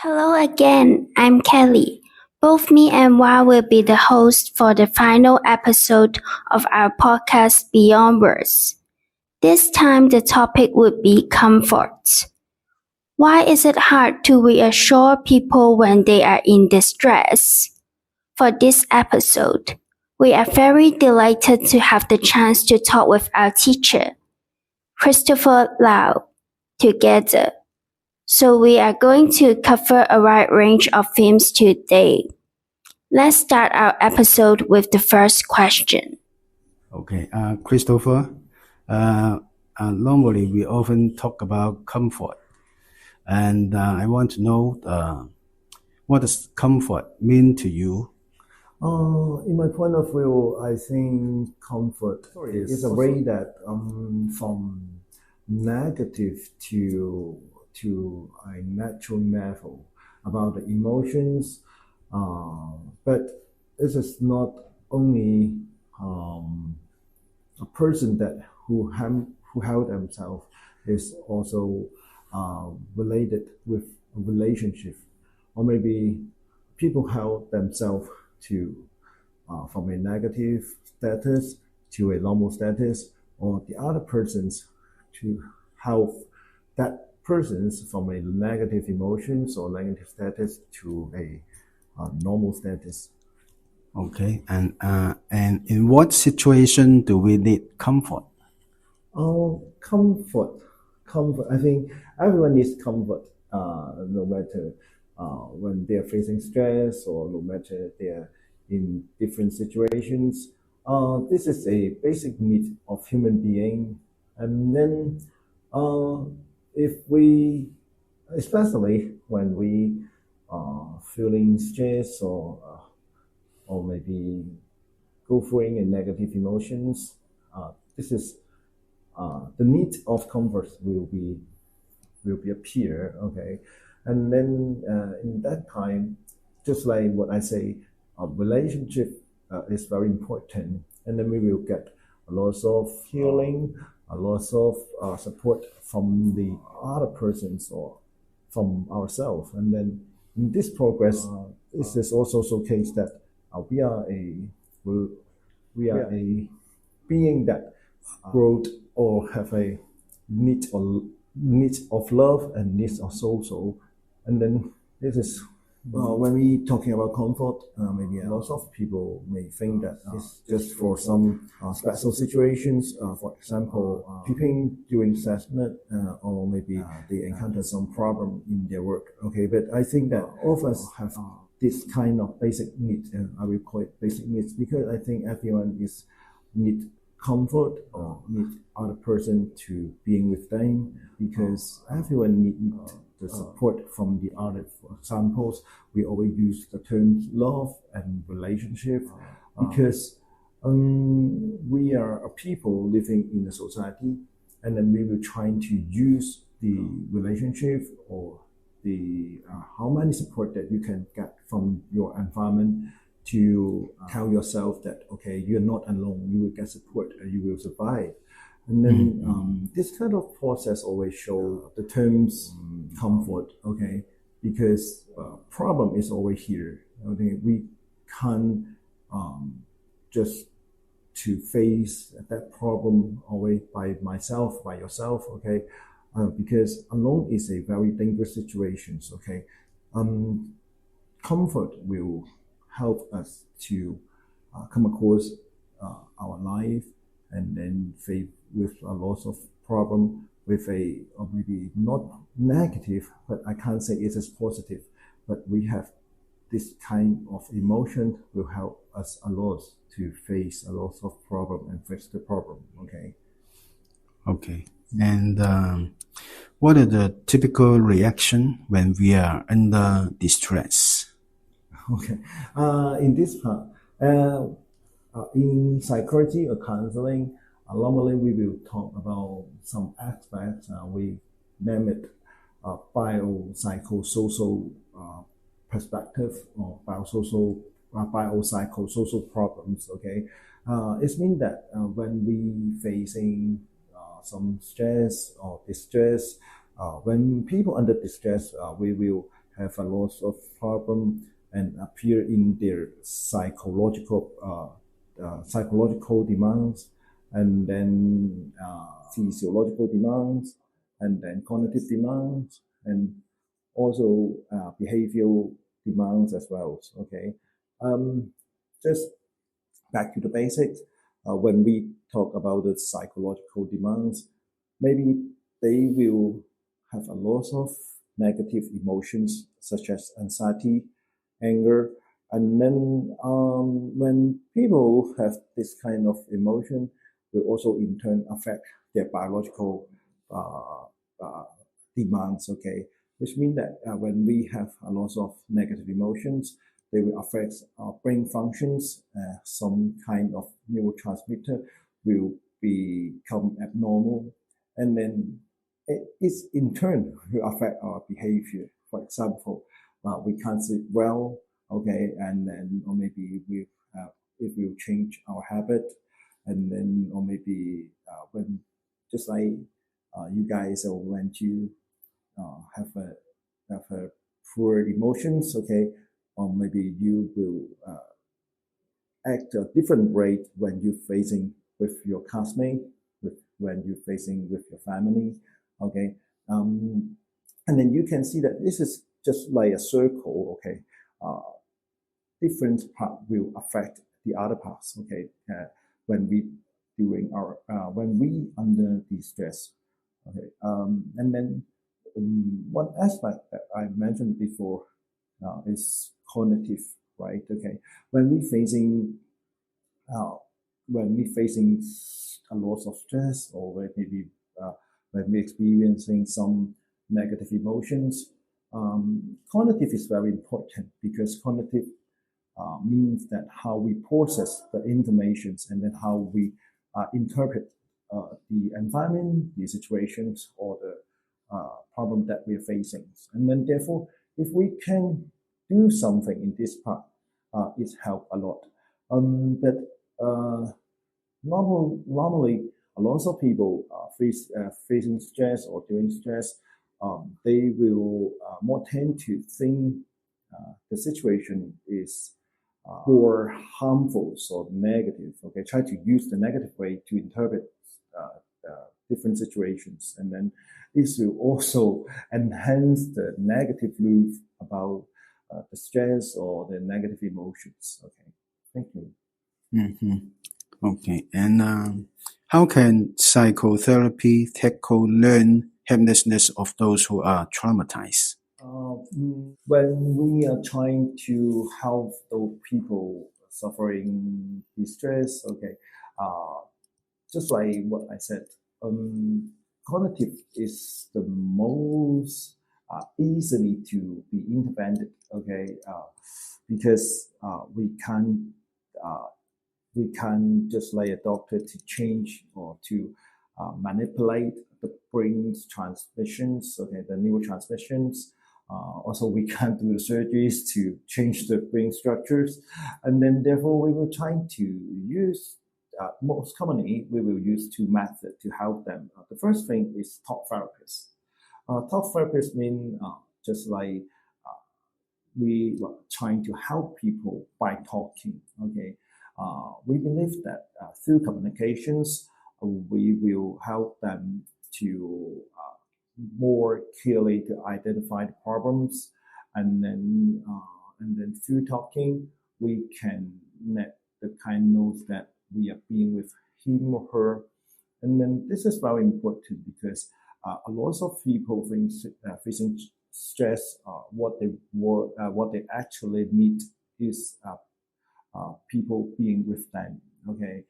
Hello again, I'm Kelly. Both me and Wa will be the hosts for the final episode of our podcast Beyondwords. This time the topic would be comfort. Why is it hard to reassure people when they are in distress? For this episode, we are very delighted to have the chance to talk with our teacher, Christopher Lau, together. So we are going to cover a wide range of themes today. Let's start our episode with the first question. Okay, Christopher, normally we often talk about comfort, and I want to know what does comfort mean to you? In my point of view, I think comfort is a way that from negative to a natural level about the emotions, but this is not only a person that who held themselves is also related with a relationship, or maybe people held themselves to from a negative status to a normal status, or the other persons to help that persons from a negative emotions or negative status to a normal status. Okay, and in what situation do we need comfort? Comfort. I think everyone needs comfort, no matter when they are facing stress or no matter they are in different situations. This is a basic need of human being. And then if we, especially when we are feeling stress or maybe go through a negative emotions, this is the need of comfort will appear, okay, and then in that time, just like what I say, a relationship is very important, and then we will get a lot of healing, a lot of support from the other persons or from ourselves, and then in this progress, this is also showcase that we are a being that growth or have a need of love and needs of social, and then this is when we talking about comfort, maybe a lot of people may think that it's just for some special situations. For example, people doing assessment, or maybe they encounter some problem in their work. Okay, but I think that all of us have this kind of basic needs, and I will call it basic needs because I think everyone is need comfort or need other person to being with them, because everyone need the support from the other. For examples, we always use the terms love and relationship because we are a people living in a society, and then we will try to use the relationship or the how many support that you can get from your environment to tell yourself that, okay, you're not alone, you will get support and you will survive. And then this kind of process always show the terms comfort, okay, because problem is always here. Okay, we can't just to face that problem always by myself, by yourself, okay, because alone is a very dangerous situation, okay. Comfort will help us to come across our life and then face with a lot of problem with a, or maybe not negative, but I can't say it is positive, but we have this kind of emotion will help us a lot to face a lot of problem and fix the problem, okay? Okay, and what are the typical reaction when we are under distress? Okay, in this part, in psychology or counseling, normally we will talk about some aspects. We name it biopsychosocial perspective or biopsychosocial problems. Okay, it means that when we facing some stress or distress, when people under distress, we will have a lot of problem and appear in their psychological demands, and then physiological demands, and then cognitive demands, and also behavioral demands as well. Okay, just back to the basics. When we talk about the psychological demands, maybe they will have a lot of negative emotions such as anxiety, anger, and then when people have this kind of emotion, will also in turn affect their biological demands. Okay, which means that when we have a lot of negative emotions, they will affect our brain functions. Some kind of neurotransmitter will become abnormal, and then it is in turn will affect our behavior. For example, we can't sleep well, okay, and then or maybe it will change our habit, and then or maybe when just like you guys or when you have a poor emotions, okay, or maybe you will act a different rate when you're facing with your classmate, when you're facing with your family, okay, and then you can see that this is just like a circle, okay. Different part will affect the other parts, okay. When we doing our when we under the stress, okay, and then one aspect that I mentioned before is cognitive, right? Okay, when we facing a lot of stress, or maybe when we experiencing some negative emotions, cognitive is very important, because cognitive means that how we process the informations, and then how we interpret the environment, the situations, or the problem that we're facing. And then therefore, if we can do something in this part, it helps a lot. But normally, a lot of people facing stress or doing stress, they will more tend to think the situation is more harmful or negative. Okay, try to use the negative way to interpret different situations, and then this will also enhance the negative loop about the stress or the negative emotions. Okay, thank you. Mm-hmm. Okay, and how can psychotherapy tackle learned helplessness of those who are traumatized? When we are trying to help those people suffering distress, okay, just like what I said, cognitive is the most easily to be intervened, okay, because we can just like a doctor to change or to manipulate the brain's transmissions, okay, the neurotransmissions. Also, we can't do the surgeries to change the brain structures, and then therefore we will try to use. Most commonly, we will use two methods to help them. The first thing is talk therapists. Talk therapists mean just like we are trying to help people by talking. Okay, we believe that through communications, we will help them to more clearly to identify the problems, and then through talking, we can let the client know that we are being with him or her, and then this is very important because a lot of people facing stress, what they actually need is people being with them. Okay,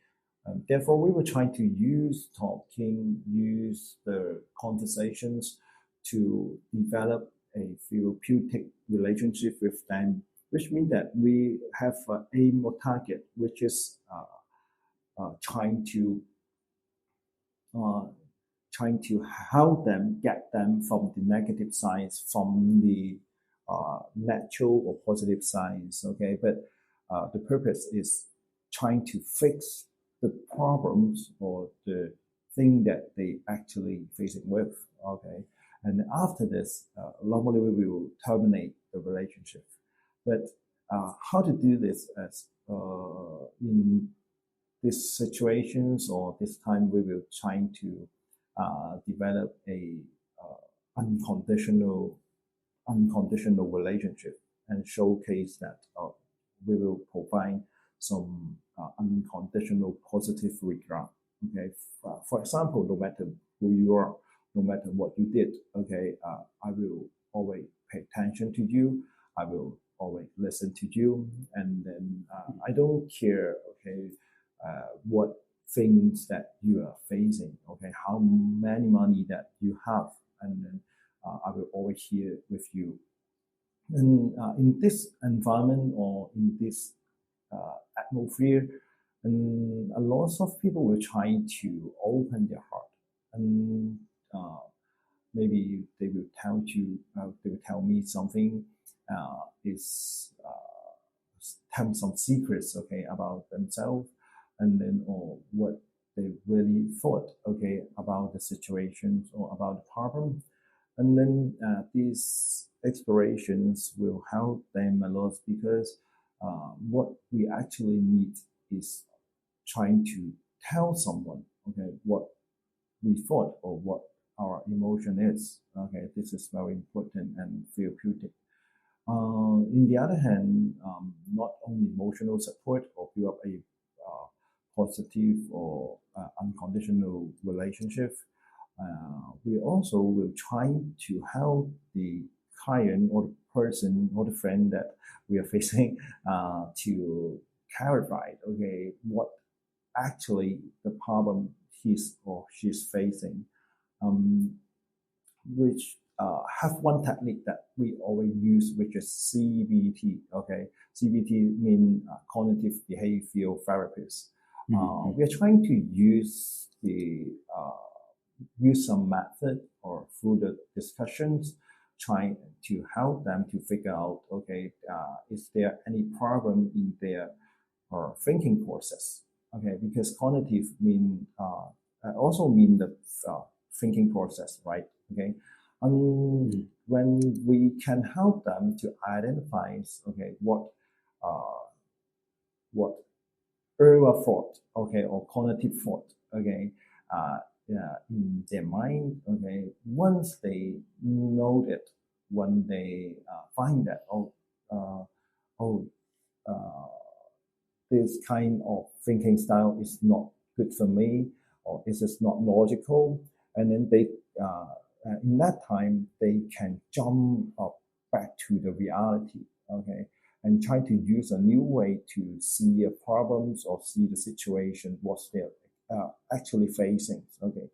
therefore we were trying to use talking, use the conversations to develop a therapeutic relationship with them, which means that we have an aim or target, which is trying to help them, get them from the negative sides, from the natural or positive sides. Okay, but the purpose is trying to fix the problems or the thing that they actually facing with. Okay, And after this, normally we will terminate the relationship. But how to do this as in these situations or this time we will try to develop a unconditional relationship and showcase that we will provide some unconditional positive regard. Okay, for example, no matter who you are, no matter what you did, okay, I will always pay attention to you. I will always listen to you, and then I don't care, okay, what things that you are facing, okay, how many money that you have, and then I will always here with you. And in this environment or in this atmosphere, and a lot of people will try to open their heart, and maybe they will tell me something is tell some secrets, okay, about themselves, and then or what they really thought, okay, about the situations or about the problem. And then these explorations will help them a lot, because what we actually need is trying to tell someone, okay, what we thought or what our emotion is. Okay, this is very important and therapeutic. In the other hand, not only emotional support or build up a positive or unconditional relationship, we also will try to help the client or the person or the friend that we are facing to clarify, okay, what actually the problem he's or she's facing, which have one technique that we always use, which is CBT. Okay, CBT means cognitive behavioral therapist. We are trying to use some method or through the discussions, trying to help them to figure out, okay, is there any problem in their thinking process? Okay, because cognitive also mean the thinking process, right? Okay, when we can help them to identify, okay, what error thought, okay, or cognitive thought, okay, in their mind, okay, once they know it, when they find that, this kind of thinking style is not good for me, or this is not logical, and then they in that time they can jump up back to the reality, okay, and try to use a new way to see problems or see the situation what they're actually facing. Okay,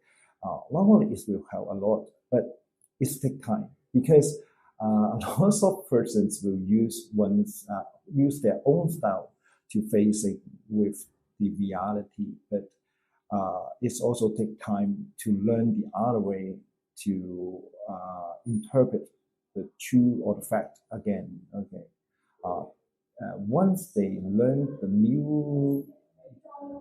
normally it will help a lot, but it takes time, because a lot of persons will use their own style to face it with the reality, but it's also take time to learn the other way to interpret the truth or the fact again. Okay, once they learn the new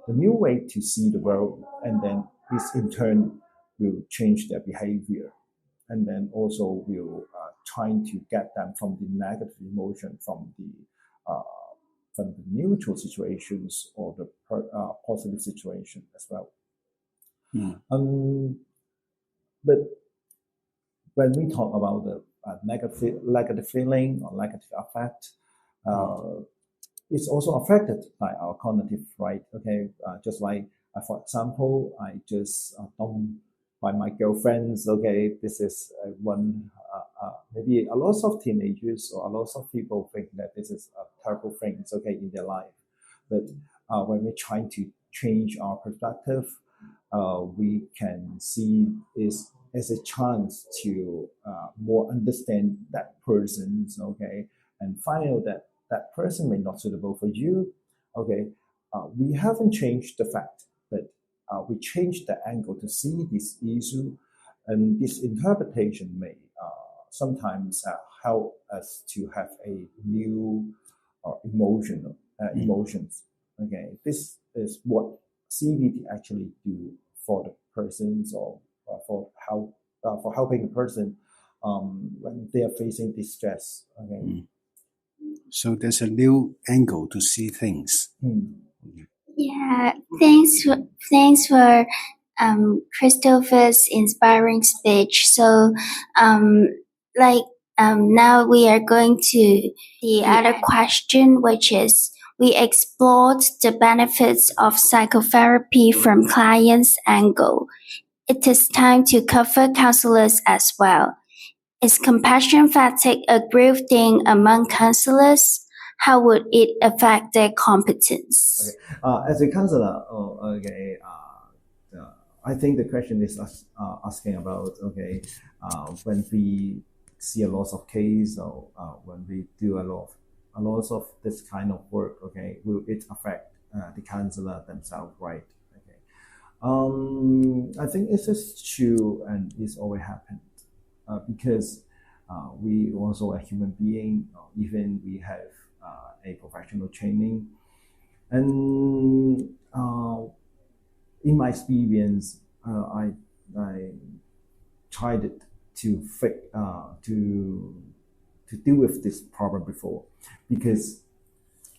way to see the world, and then this in turn will change their behavior, and then also will trying to get them from the negative emotion, from the neutral situations or the positive situation as well. But when we talk about the negative feeling or negative affect, it's also affected by our cognitive, right? Okay, just like for example, I just don't by my girlfriends. Okay, this is one. Maybe a lot of teenagers or a lot of people think that this is a terrible thing. It's okay in their life, but when we're trying to change our perspective, we can see this as a chance to more understand that person. Okay, and find out that that person may not suitable for you. Okay, we haven't changed the fact, but we changed the angle to see this issue, and this interpretation may sometimes help us to have a new emotions. Okay, this is what CBT actually do for the persons, or for help for helping a person when they are facing distress. Okay. So there's a new angle to see things. Yeah, thanks for Christopher's inspiring speech. So, now we are going to the other question, which is we explored the benefits of psychotherapy from clients' angle. It is time to cover counselors as well. Is compassion fatigue a real thing among counselors? How would it affect their competence? Okay. As a counselor, I think the question is asking about when we see a lot of case or when we do a lot of this kind of work, okay, will it affect the counselor themselves, right? Okay. I think it is true and it's always happened because we also a human being, even we have a professional training, and in my experience, I tried to deal with this problem before, because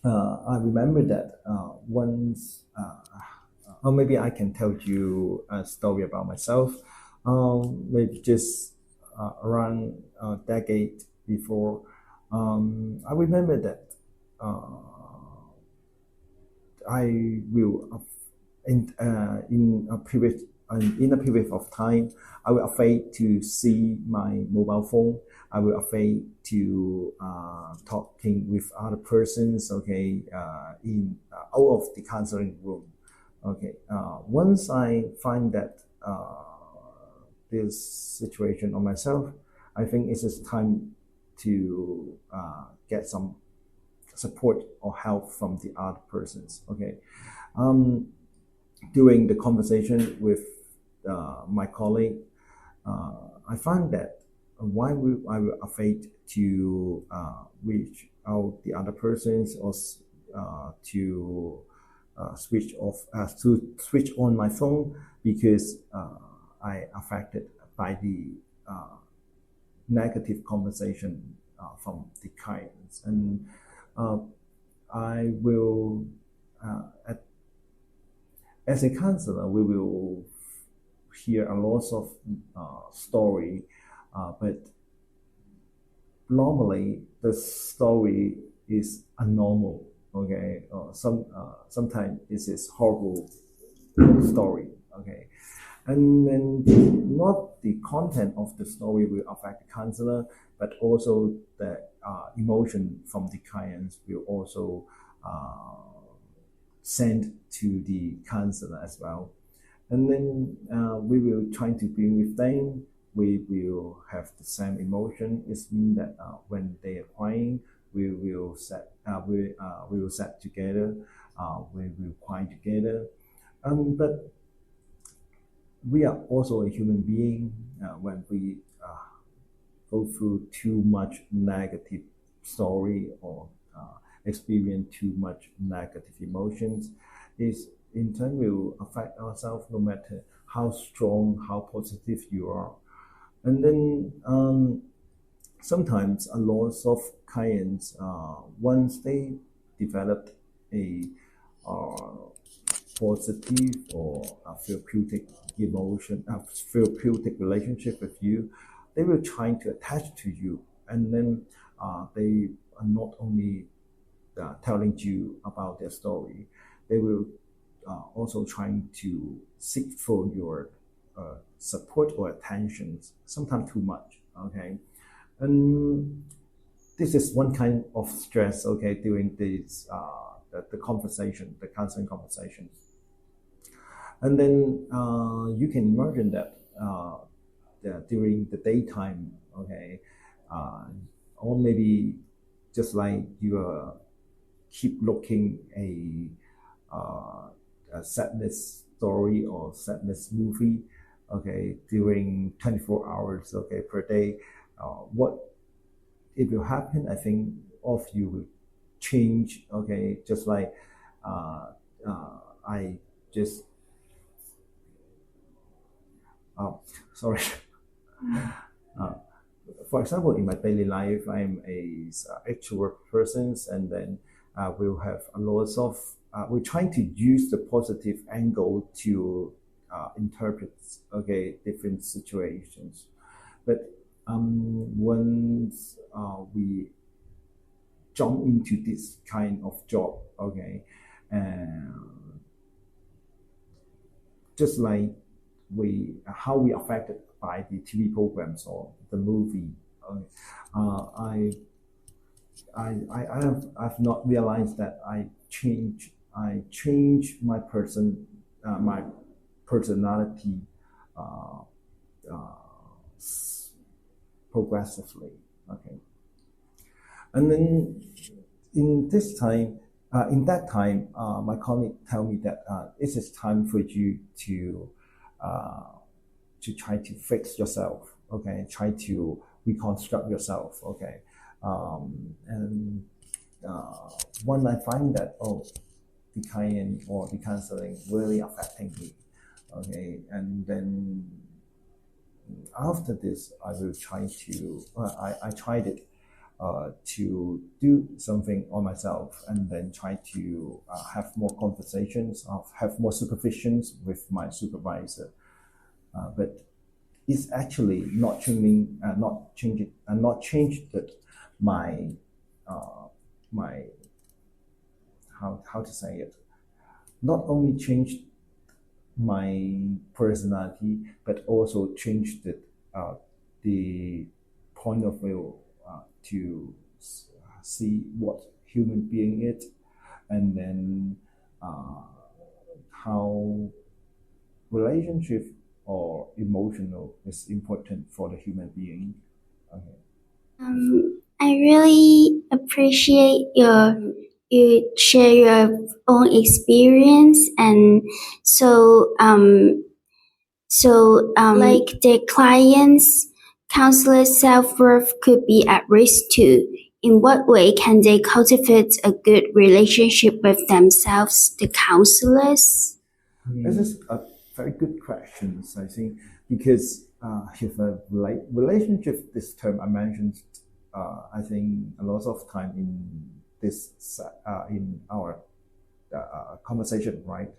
I remember that once, or maybe I can tell you a story about myself. Maybe just around a decade before, I remember that I will in a period of time, I will afraid to see my mobile phone. I will afraid to talking with other persons. Okay, in out of the counseling room. Okay, once I find that this situation on myself, I think it is time to get some support or help from the other persons. Okay, during the conversation with my colleague, I find that why I will afraid to reach out the other persons or to switch on my phone, because I affected by the negative conversation from the clients, and I will as a counselor, we will hear a lot of story, but normally the story is abnormal. Okay, sometimes it is horrible story. Okay, and then not the content of the story will affect the counselor, but also the emotion from the clients will also send to the counselor as well. And then we will try to be with them. We will have the same emotion. It means that when they are crying, we will sit together. We will cry together. But we are also a human being. When we go through too much negative story or experience too much negative emotions, is in turn will affect ourselves no matter how strong, how positive you are. And then sometimes a lot of clients, once they develop a positive or a therapeutic emotion, a therapeutic relationship with you, they will try to attach to you, and then they are not only telling you about their story, they will also trying to seek for your support or attention, sometimes too much. Okay, and this is one kind of stress. Okay, during this the conversation, the counseling conversation, and then you can imagine that during the daytime. Okay, or maybe just like you keep looking a sadness story or sadness movie, okay, during 24 hours, okay, per day, what it will happen, I think, of you will change, okay, just like I just sorry For example, in my daily life, I'm a extrovert person, and then we'll have a lot of. We're trying to use the positive angle to interpret different situations, but once we jump into this kind of job, just like how we affected by the TV programs or the movie. I've not realized that I change my personality progressively. And then in that time, my colleague tell me that it is time for you to try to fix yourself, try to reconstruct yourself, and when I find that the client or the counseling really affecting me, and then after this I will try to I tried it to do something on myself, and then try to have more conversations, have more supervisions with my supervisor. But it's actually not changed my my how to say it. Not only changed my personality, but also changed the point of view to see what human being is, and then how relationship or emotional is important for the human being. I really appreciate you share your own experience, and like the clients counselor's self-worth could be at risk too. In what way can they cultivate a good relationship with themselves, the counselors? This is a very good question, I think, because if a relationship, this term I mentioned, I think a lot of time in this in our conversation, right?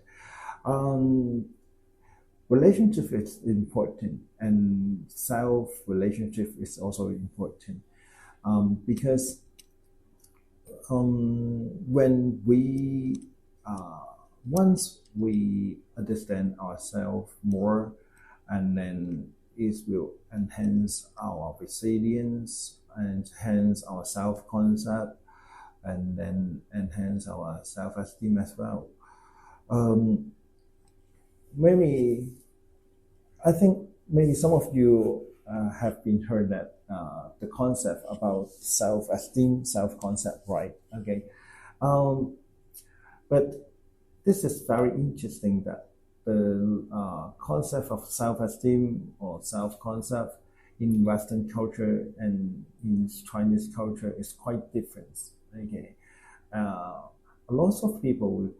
Relationship is important, and self relationship is also important, because when we once we understand ourselves more, and then it will enhance our resilience, enhance our self-concept, and then enhance our self-esteem as well. I think maybe some of you have been heard that the concept about self-esteem, self-concept, right? But this is very interesting that the concept of self-esteem or self-concept in Western culture and in Chinese culture is quite different. A lot of people,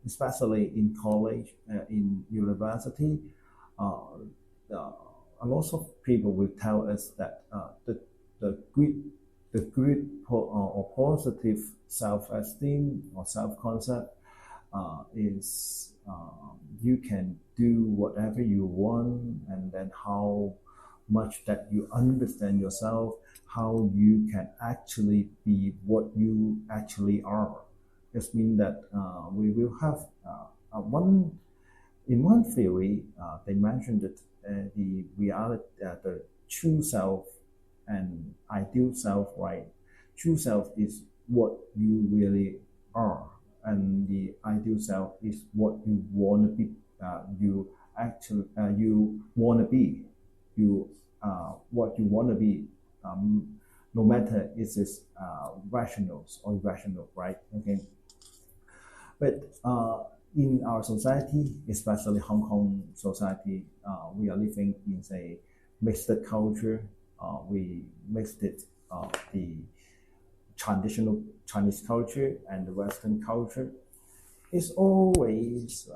especially in college, in university, a lot of people will tell us that the good or positive self-esteem or self-concept is you can do whatever you want, and then how much that you understand yourself, how you can actually be what you actually are. This means that we will have in one theory, they mentioned that the reality, the true self and ideal self, right? True self is what you really are, and the ideal self is what you want to be. You want to be. What you want to be. No matter if it's rational or irrational, right? But in our society, especially Hong Kong society, we are living in a mixed culture. We mixed it, the traditional Chinese culture and the Western culture. It's always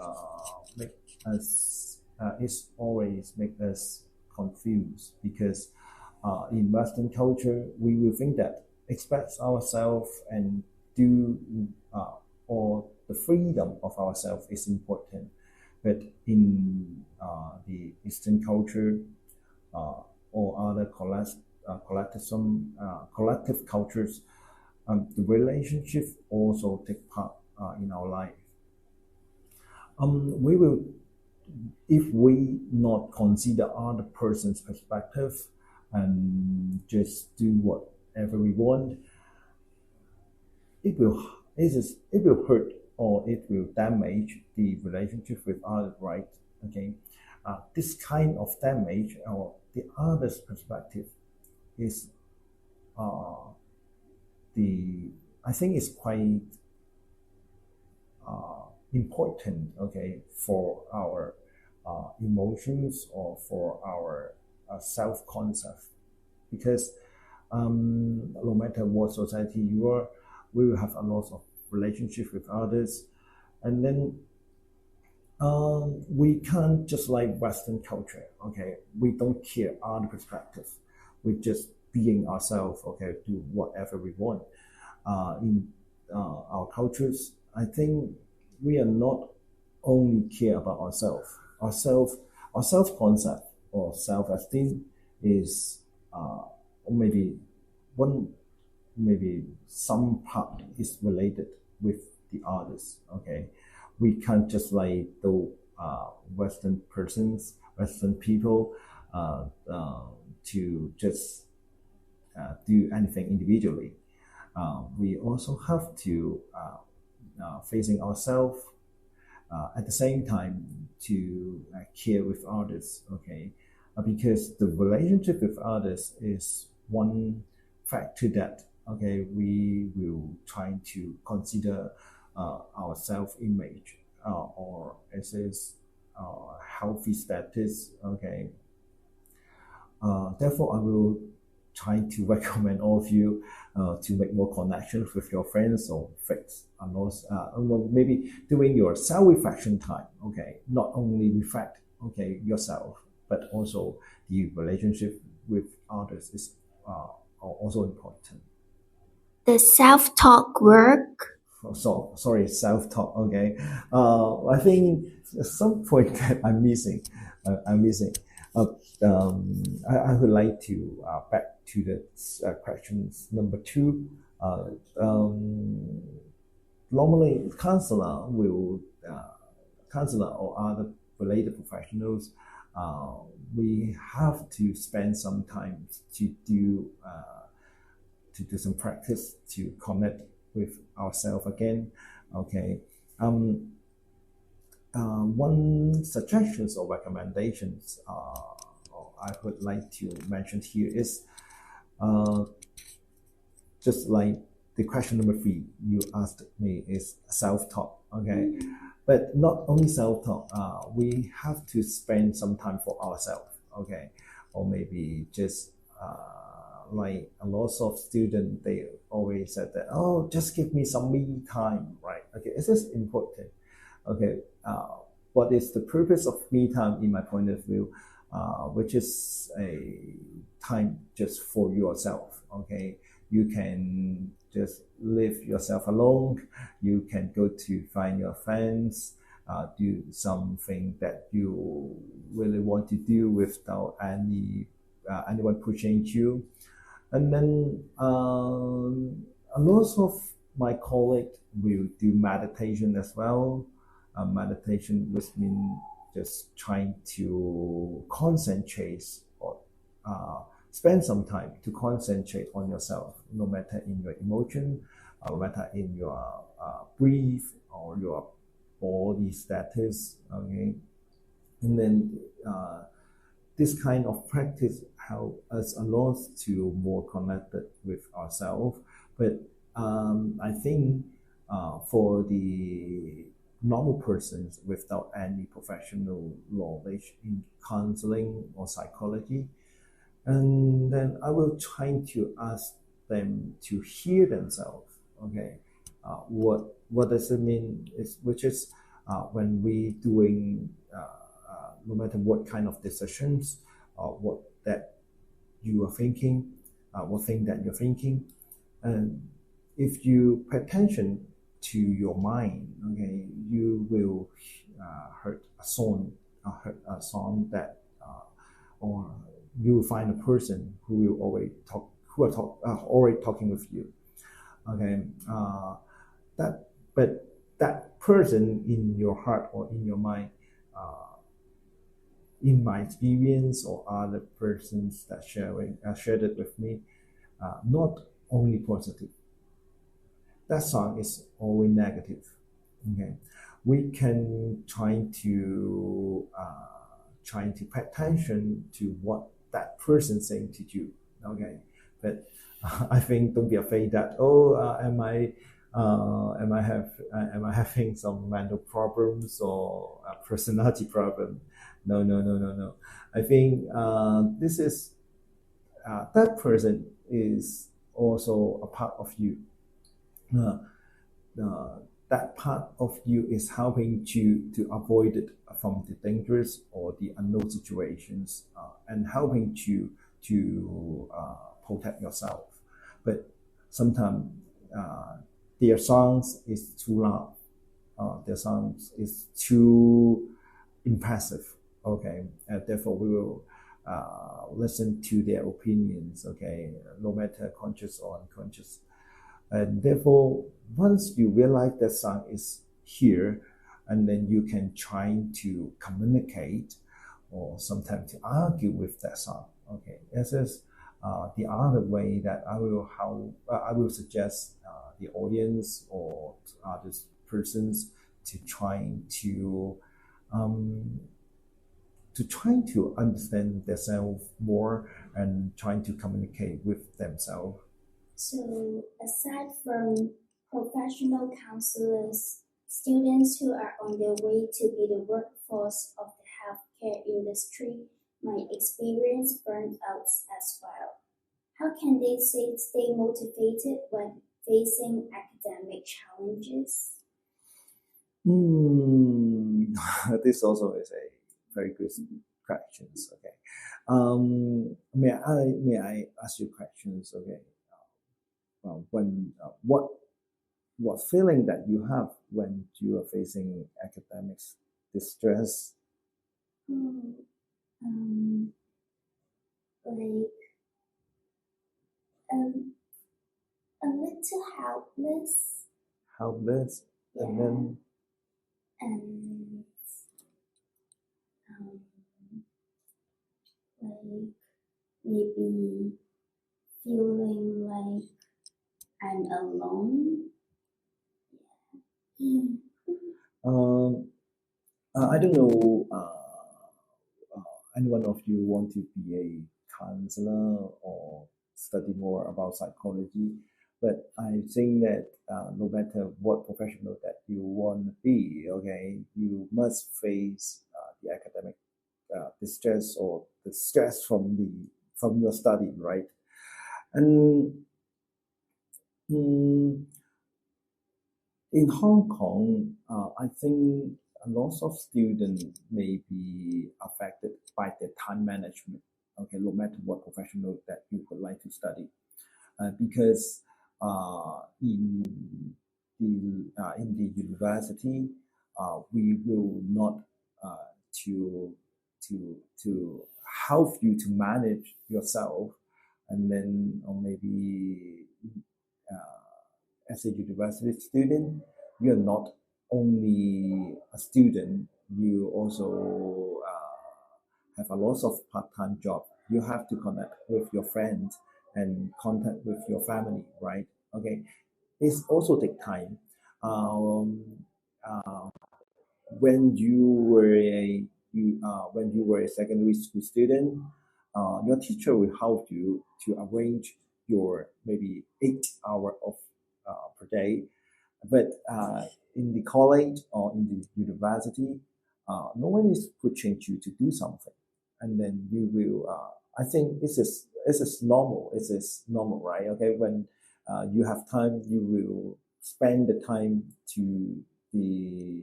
make us confused because in Western culture, we will think that express ourselves and do or the freedom of ourselves is important. But in the Eastern culture or other collective cultures, the relationship also take part in our life. We will, if we not consider other person's perspective and just do whatever we want, it will hurt or it will damage the relationship with others, right? Okay, this kind of damage or the other's perspective is I think is quite important, okay, for our emotions or for our self-concept, because no matter what society you are, we will have a lot of relationship with others, and then we can't just like Western culture, okay, we don't care other perspective, we just being ourselves, okay, do whatever we want. In our cultures, I think we are not only care about ourselves. Our self-concept or self-esteem is maybe some part is related with the others. Okay, we can't just like the Western people to just do anything individually. We also have to facing ourselves at the same time to care with others, okay? Because the relationship with others is one factor that, okay, we will try to consider our self-image or as is healthy status, okay? Therefore, I will try to recommend all of you to make more connections with your friends or friends, and also maybe doing your self-reflection time. Okay, not only reflect yourself, but also the relationship with others is also important. The self-talk work. So sorry, self-talk. Okay, I think some point that I'm missing. I would like to back to the questions number 2. Normally, counselor or other related professionals, we have to spend some time to do some practice to connect with ourselves again. Okay. One suggestions or recommendations I would like to mention here is just like the question number 3 you asked me is self-talk, okay? But not only self-talk, we have to spend some time for ourselves, okay? Or maybe just like a lot of students, they always said that, oh, just give me some me time, right? Okay, is this important? Okay, what is the purpose of me time in my point of view, which is a time just for yourself, okay? You can just live yourself alone. You can go to find your friends, do something that you really want to do without anyone pushing you. And then a lot of my colleagues will do meditation as well. Meditation which means just trying to concentrate or spend some time to concentrate on yourself, no matter in your emotion, no matter in your breath or your body status, okay? And then this kind of practice helps us a lot to more connected with ourselves. But I think for the normal persons without any professional knowledge in counseling or psychology, and then I will try to ask them to hear themselves. Okay, what does it mean? Which is when we doing no matter what kind of decisions, what that you are thinking, what thing that you're thinking. And if you pay attention to your mind, okay, you will heard a song that, or you will find a person who will always talk, already talking with you. Okay, but that person in your heart or in your mind, in my experience or other persons that shared it with me, not only positive. That song is always negative. Okay, we can try to pay attention to what that person saying to you. Okay, but I think don't be afraid that am I having some mental problems or a personality problem? No. I think this is that person is also a part of you. That part of you is helping you to avoid it from the dangerous or the unknown situations, and helping you to protect yourself. But sometimes their songs is too loud, their songs is too impressive. Okay, and therefore we will listen to their opinions. Okay, no matter conscious or unconscious. And therefore, once you realize that song is here, and then you can try to communicate or sometimes to argue with that song. Okay, this is the other way that I will suggest the audience or other persons to try to understand themselves more and trying to communicate with themselves. So, aside from professional counselors, students who are on their way to be the workforce of the healthcare industry might experience burnouts as well. How can they stay motivated when facing academic challenges? This also is a very good question. Okay, may I ask you questions? Okay, when what feeling that you have when you are facing academics distress? Like a little helpless. Helpless, Yeah. and then And like maybe feeling like I'm alone. I don't know. Any one of you want to be a counselor or study more about psychology? But I think that no matter what professional that you want to be, okay, you must face the academic distress or the stress from your study, right? And in Hong Kong, I think a lot of students may be affected by the time management. Okay, no matter what professional that you would like to study, because in the university, we will not to help you to manage yourself, and then or maybe as a university student, you are not only a student, you also have a lot of part-time job. You have to connect with your friends and contact with your family, right? Okay, it's also take time. When you were a secondary school student, your teacher will help you to arrange your maybe 8 hours of per day. But in the college or in the university, no one is pushing you to do something, and then you will. I think this is normal. It is normal, right? Okay, when you have time, you will spend the time to the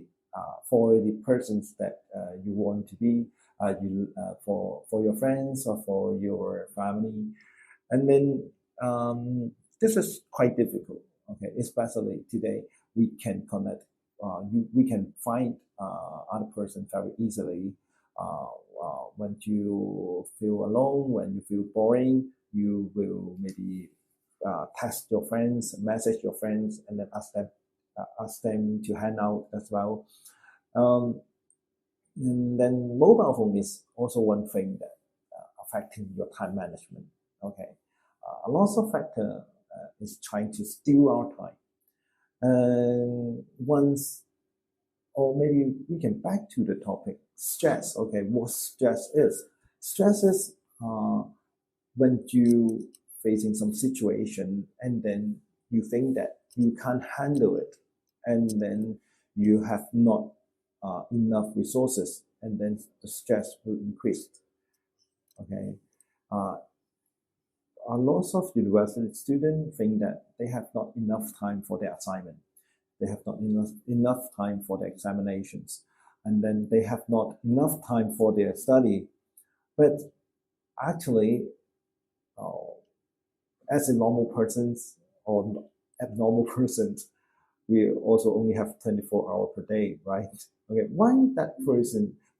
for the persons that you want to be, for your friends or for your family, and then this is quite difficult. Okay, especially today we can connect. We can find other person very easily. When you feel alone, when you feel boring, you will maybe text your friends, message your friends, and then ask them to hang out as well. And then mobile phone is also one thing that affecting your time management. Okay, a lot of factor is trying to steal our time. And once, or maybe we can back to the topic, stress. Okay, what stress is? Stress is when you facing some situation and then you think that you can't handle it, and then you have not enough resources, and then the stress will increase. Okay, a lot of university students think that they have not enough time for their assignment, they have not enough time for their examinations, and then they have not enough time for their study. But actually, as a normal person or abnormal person, we also only have 24 hours per day, right? Okay, why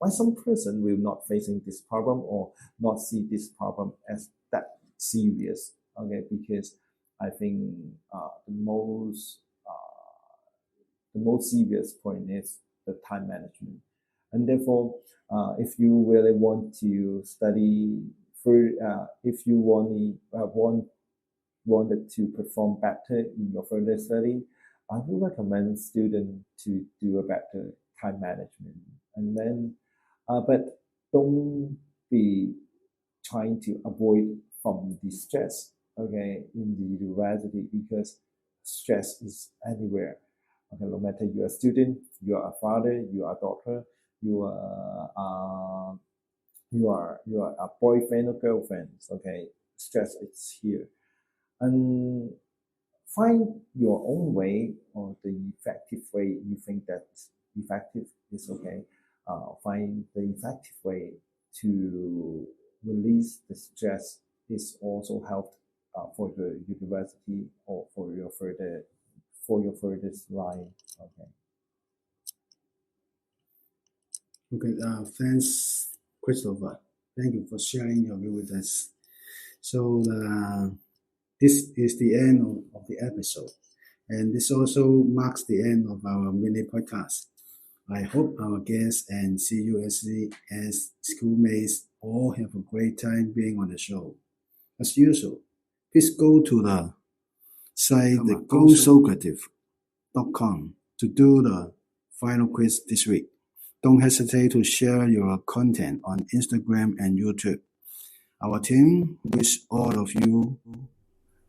some person will not facing this problem or not see this problem as that serious? Okay, because I think the most serious point is the time management, and therefore, if you really want to study, if you wanted to perform better in your further study, I would recommend students to do a better time management. And then, but don't be trying to avoid from the stress, okay, in the university, because stress is anywhere. Okay, no matter you're a student, you are a father, you are a daughter, you are a boyfriend or girlfriend. Okay, stress is here, and find your own way or the effective way you think that effective is okay. Find the effective way to release the stress is also helped for the university or for your furthest line. Okay. Okay, thanks, Christopher. Thank you for sharing your view with us. So this is the end of the episode, and this also marks the end of our mini podcast. I hope our guests and CUSCS schoolmates all have a great time being on the show. As usual, please go to the site thegosocrative.com to do the final quiz this week. Don't hesitate to share your content on Instagram and YouTube. Our team wish all of you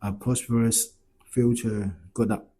a prosperous future. Good luck.